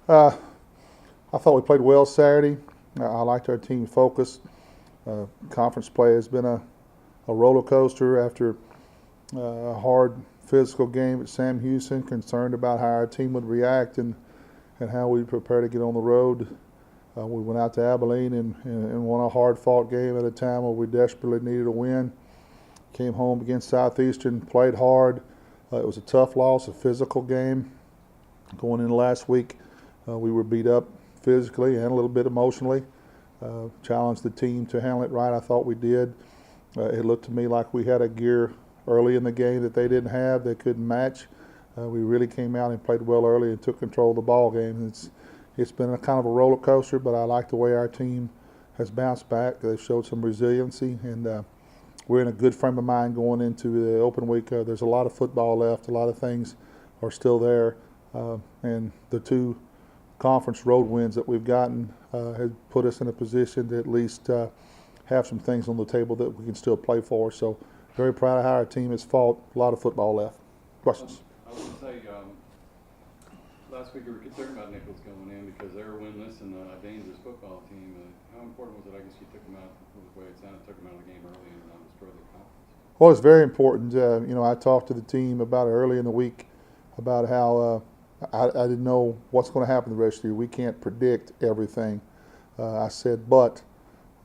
Uh, I thought we played well Saturday. I liked our team focus. Conference play has been a roller coaster after a hard physical game at Sam Houston, concerned about how our team would react and how we prepare to get on the road. We went out to Abilene and won a hard-fought game at a time where we desperately needed a win. Came home against Southeastern, played hard. It was a tough loss, a physical game. Going into last week, we were beat up physically and a little bit emotionally. Challenged the team to handle it right. I thought we did. It looked to me like we had a gear early in the game that they didn't have, they couldn't match. We really came out and played well early and took control of the ball game. It's been a kind of a roller coaster, but I like the way our team has bounced back. They've showed some resiliency, and we're in a good frame of mind going into the open week. There's a lot of football left. A lot of things are still there, and the two conference road wins that we've gotten has put us in a position to at least have some things on the table that we can still play for. So very proud of how our team has fought. A lot of football left. Questions? I was going to say, last week we were concerned about Nicholls going in because they were winless and a dangerous football team. How important was it? I guess you took them out, the way it sounded, took them out of the game early and destroyed the conference. Well, it's very important. I talked to the team about it early in the week about how I didn't know what's going to happen the rest of the year. We can't predict everything. I said, but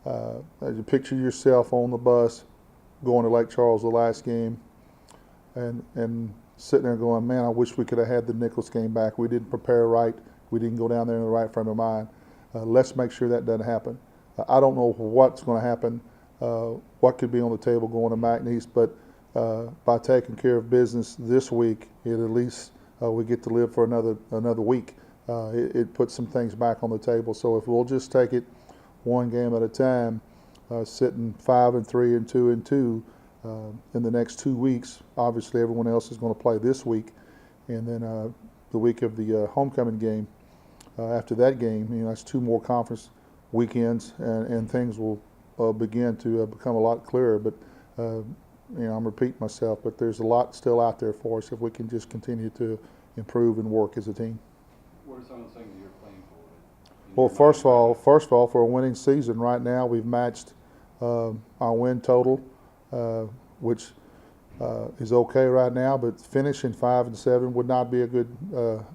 as you picture yourself on the bus going to Lake Charles the last game and sitting there going, man, I wish we could have had the Nicholls game back. We didn't prepare right. We didn't go down there in the right frame of mind. Let's make sure that doesn't happen. I don't know what's going to happen, what could be on the table going to McNeese, but by taking care of business this week, at least we get to live for another week. It puts some things back on the table. So if we'll just take it one game at a time, sitting 5-3 and 2-2 in the next 2 weeks. Obviously, everyone else is going to play this week, and then the week of the homecoming game. After that game, that's 2 more conference weekends, and things will begin to become a lot clearer. But I'm repeating myself, but there's a lot still out there for us if we can just continue to improve and work as a team. What are some of the things that you're playing for? Well, first of all, for a winning season right now, we've matched our win total, which is okay right now, but finishing 5-7 would not be a good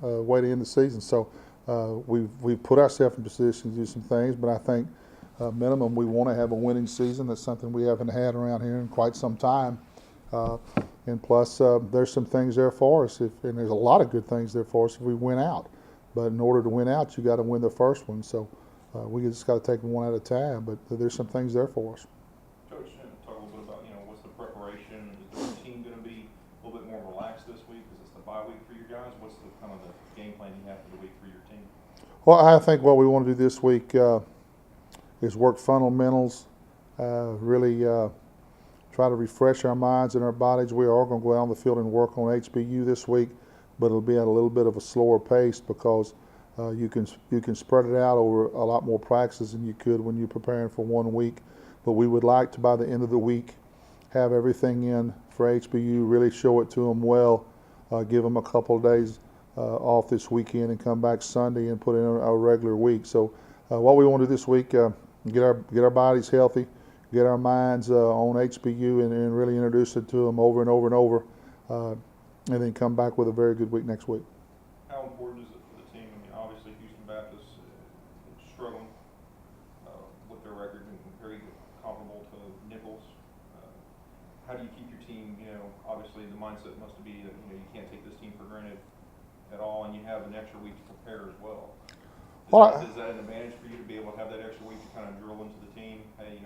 way to end the season. So we've put ourselves in position to do some things, but I think minimum we want to have a winning season. That's something we haven't had around here in quite some time. And plus, there's some things there for us, and there's a lot of good things there for us if we win out. But in order to win out, you got to win the first one. So we just got to take them one at a time. But there's some things there for us. Coach, talk a little bit about what's the preparation? Is the routine going to be a little bit more relaxed this week? Is this the bye week for you guys? What's the kind of the game plan you have for the week for your team? Well, I think what we want to do this week is work fundamentals, really try to refresh our minds and our bodies. We are going to go out on the field and work on HBU this week, but it'll be at a little bit of a slower pace because you can spread it out over a lot more practices than you could when you're preparing for 1 week. But we would like to, by the end of the week, have everything in for HBU, really show it to them well, give them a couple of days off this weekend and come back Sunday and put in a regular week. So what we want to do this week, get our bodies healthy, get our minds on HBU and really introduce it to them over and over and over, and then come back with a very good week next week. How important is it for the team? I mean, obviously Houston Baptist is struggling with their record and very comparable to Nicholls. How do you keep your team, obviously the mindset must be that you can't take this team for granted at all, and you have an extra week to prepare as well. Is that an advantage for you to be able to have that extra week to kind of drill into the team? Hey,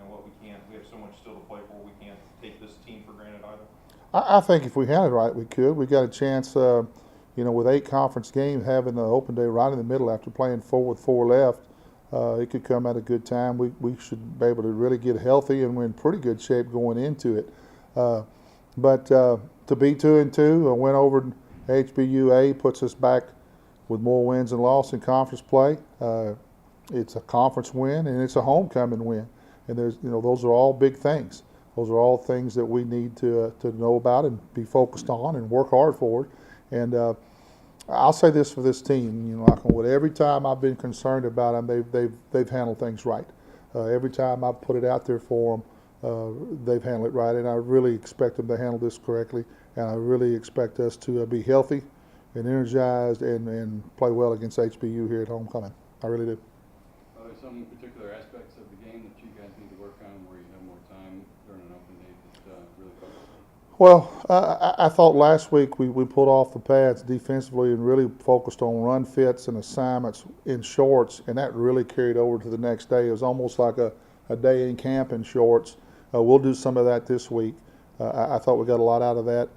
we have so much still to play for. We can't take this team for granted either. I think if we had it right, we could. We got a chance, with 8 conference games, having the open day right in the middle after playing 4 with 4 left, it could come at a good time. We should be able to really get healthy, and we're in pretty good shape going into it. But to be 2-2, a win over HBUA puts us back with more wins and losses in conference play. It's a conference win and it's a homecoming win, and those are all big things. Those are all things that we need to know about and be focused on and work hard for. And I'll say this for this team, knock on wood. Every time I've been concerned about them, they've handled things right. Every time I've put it out there for them, they've handled it right, and I really expect them to handle this correctly, and I really expect us to be healthy and energized and play well against HBU here at homecoming. I really do. Are there some particular aspects of the game that you guys need to work on where you have more time during an open day that really focus on? Well, I thought last week we pulled off the pads defensively and really focused on run fits and assignments in shorts, and that really carried over to the next day. It was almost like a day in camp in shorts. We'll do some of that this week. I thought we got a lot out of that.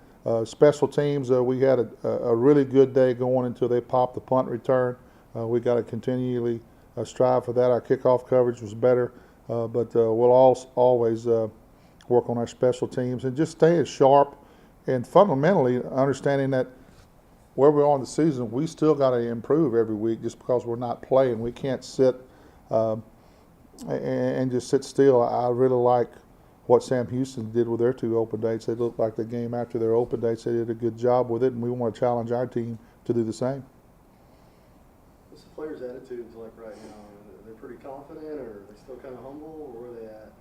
Special teams, we had a really good day going until they popped the punt return. We got to continually strive for that. Our kickoff coverage was better, but we'll always work on our special teams and just stay as sharp and fundamentally understanding that where we are in the season, we still got to improve every week just because we're not playing. We can't sit and just sit still. I really like what Sam Houston did with their 2 open dates. They looked like the game after their open dates. They did a good job with it, and we want to challenge our team to do the same. What's the players' attitudes like right now? Are they pretty confident, or are they still kind of humble, or where are they at?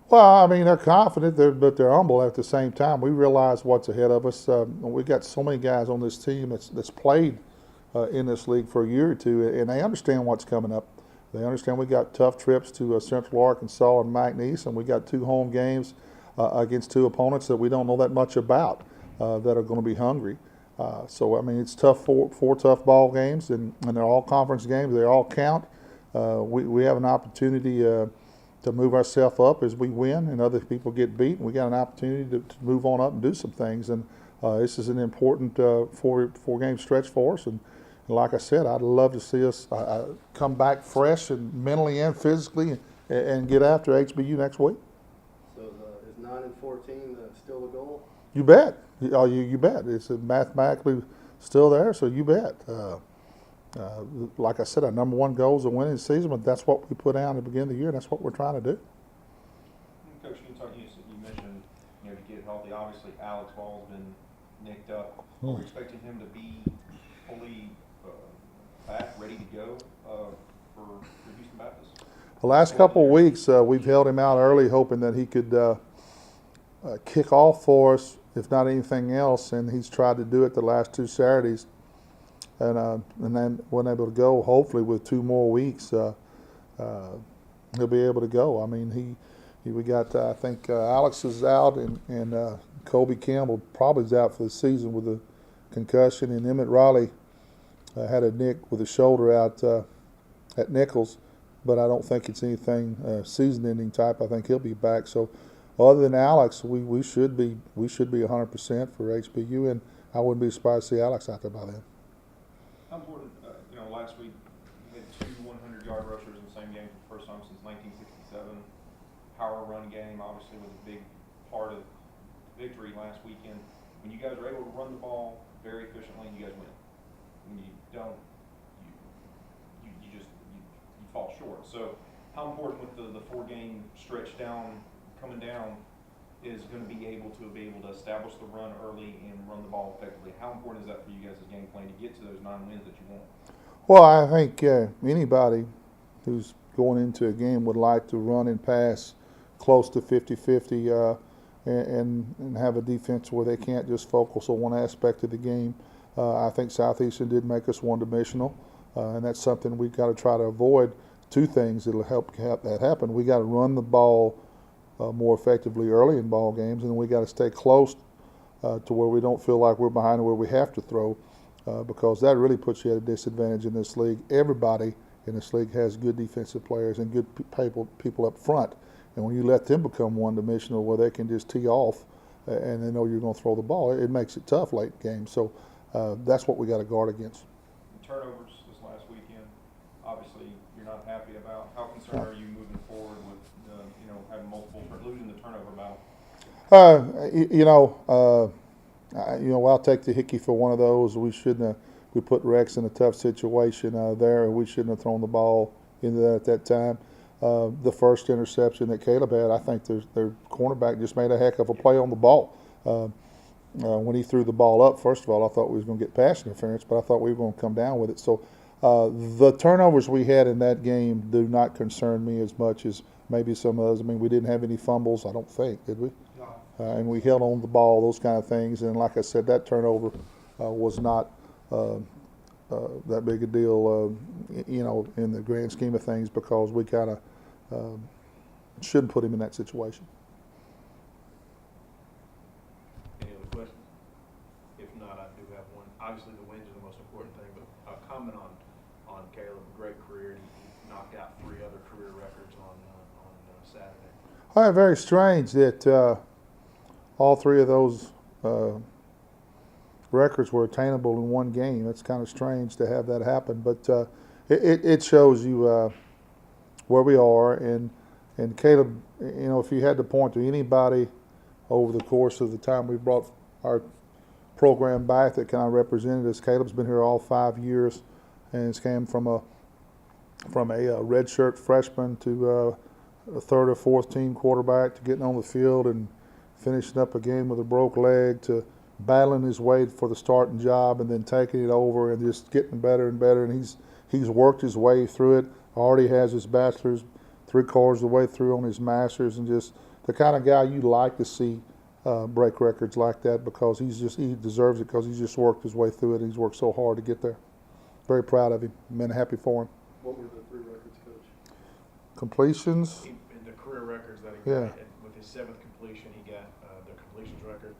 Well, I mean, they're confident, but they're humble at the same time. We realize what's ahead of us. We got so many guys on this team that's played in this league for a year or two, and they understand what's coming up. They understand we got tough trips to Central Arkansas and McNeese, and we got 2 home games against 2 opponents that we don't know that much about that are going to be hungry. So, I mean, it's tough, four tough ball games, and they're all conference games. They all count. We have an opportunity to move ourselves up as we win and other people get beat. And we got an opportunity to move on up and do some things. And this is an important four-game stretch for us. And like I said, I'd love to see us come back fresh and mentally and physically and get after HBU next week. So is 9-14 still the goal? You bet. You bet. It's mathematically still there, so you bet. Like I said, our number 1 goal is to win the season, but that's what we put out at the beginning of the year, and that's what we're trying to do. Coach, you mentioned to get healthy. Obviously, Alex Ball's been nicked up. We're expecting him to be fully back, ready to go for Houston Baptist. The last couple of weeks, we've held him out early, hoping that he could kick off for us, if not anything else, and he's tried to do it the last 2 Saturdays. And then wasn't able to go. Hopefully, with 2 more weeks, he'll be able to go. I mean, we got I think Alex is out, and Kobe Campbell probably is out for the season with a concussion, and Emmett Raleigh had a nick with a shoulder out at Nicholls, but I don't think it's anything season-ending type. I think he'll be back. So, other than Alex, we should be 100% for HBU, and I wouldn't be surprised to see Alex out there by then. How important, last week we had 2 100-yard rushers in the same game for the first time since 1967. Power run game obviously was a big part of victory last weekend. When you guys are able to run the ball very efficiently, you guys win. When you don't, you fall short. So how important with the 4-game stretch coming down is going to be able to establish the run early and run the ball effectively? How important is that for you guys' game plan to get to those 9 wins that you want? Well, I think anybody who's going into a game would like to run and pass close to 50-50 and have a defense where they can't just focus on one aspect of the game. I think Southeastern did make us one-dimensional, and that's something we've got to try to avoid. 2 things that will help that happen. We got to run the ball more effectively early in ball games, and we got to stay close to where we don't feel like we're behind where we have to throw, because that really puts you at a disadvantage in this league. Everybody in this league has good defensive players and good people up front, and when you let them become one-dimensional where they can just tee off and they know you're going to throw the ball, it makes it tough late in games. So that's what we got to guard against. Turnovers this last weekend, obviously you're not happy about. How concerned are you moving forward with having multiple, losing the turnover battle? I'll take the hickey for one of those. We shouldn't have. We put Rex in a tough situation there. We shouldn't have thrown the ball into that at that time. The first interception that Caleb had, I think their cornerback just made a heck of a play on the ball. when he threw the ball up, first of all, I thought we was going to get pass interference, but I thought we were going to come down with it. So the turnovers we had in that game do not concern me as much as maybe some others. I mean, we didn't have any fumbles, I don't think, did we? No. And we held on the ball, those kind of things. And like I said, that turnover was not that big a deal, in the grand scheme of things, because we kind of shouldn't put him in that situation. Any other questions? If not, I do have one. Obviously, the wins are the most important thing, but a comment on Caleb. Great career. He knocked out 3 other career records on Saturday. Very strange that all 3 of those records were attainable in one game. It's kind of strange to have that happen, but it shows you where we are. And Caleb, if you had to point to anybody over the course of the time we brought our program back that kind of represented us, Caleb's been here all 5 years, and it's came from a redshirt freshman to a 3rd or 4th team quarterback, to getting on the field and finishing up a game with a broke leg, to battling his way for the starting job and then taking it over and just getting better and better. And he's worked his way through it. Already has his bachelor's, 3/4 of the way through on his master's, and just the kind of guy you like to see break records like that, because he deserves it, because he's just worked his way through it. He's worked so hard to get there. Very proud of him. Been happy for him. What were the 3 records, Coach? Completions. In the career records that he got, with his 7th completion, he got the completions record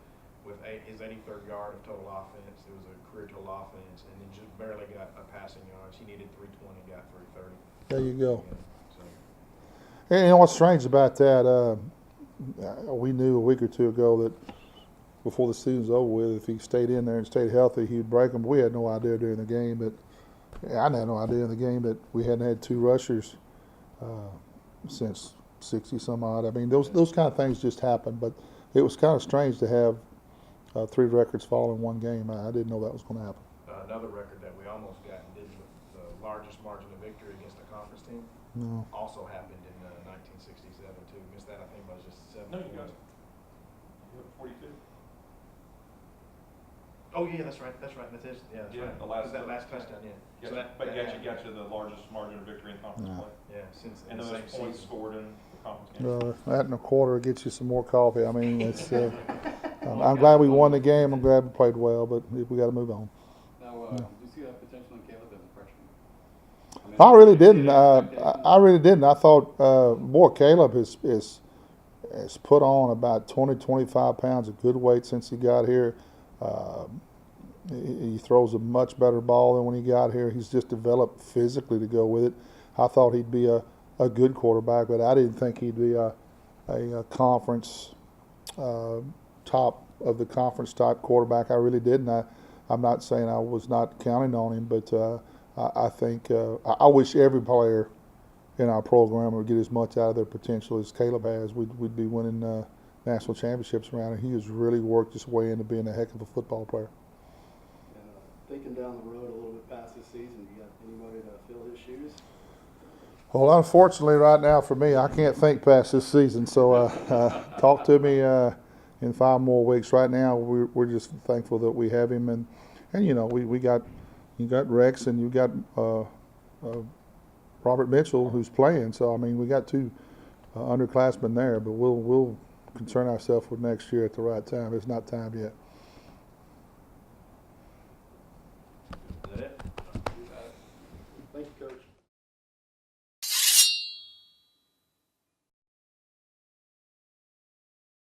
with his 83rd yard of total offense. It was a career total offense, and then just barely got a passing yards. He needed 320, got 330. There you go. Yeah, so. And you know what's strange about that? We knew a week or 2 ago that before the season's over with, if he stayed in there and stayed healthy, he'd break them. But we had no idea during the game that I had no idea in the game that we hadn't had 2 rushers since 60 some odd. I mean, those kind of things just happen. But it was kind of strange to have 3 records fall in one game. I didn't know that was going to happen. Another record that we almost got and did, the largest margin of victory against a conference team, No. also happened in 1967 too. Missed that, I think, by just 7 No, you points. got it. You have 42. Oh yeah, that's right. That's right. That's it. Yeah, that's Yeah, right. the last- that last touchdown. Yeah. Got So you, that, but that got happened. you the largest margin of victory in conference Yeah. play. Yeah, since And the those same points season. scored in the conference game. That and a quarter gets you some more coffee. I mean, it's. I'm glad we won the game. I'm glad we played well, but we got to move on. Now, do you see that potential in Caleb as a freshman? I really didn't. Expectations? I really didn't. I thought, boy, Caleb has put on about 20, 25 pounds of good weight since he got here. He throws a much better ball than when he got here. He's just developed physically to go with it. I thought he'd be a good quarterback, but I didn't think he'd be a conference top of the conference type quarterback. I really didn't. I'm not saying I was not counting on him, but I think I wish every player in our program would get as much out of their potential as Caleb has. We'd be winning national championships around, and he has really worked his way into being a heck of a football player. Thinking down the road a little bit past this season, do you got anybody to fill his shoes? Well, unfortunately, right now for me, I can't think past this season. So talk to me in 5 more weeks. Right now, we're just thankful that we have him, and we got Rex and you got Robert Mitchell who's playing. So I mean, we got 2 underclassmen there, but we'll concern ourselves with next year at the right time. It's not time yet. Is that it? Thank you, Coach.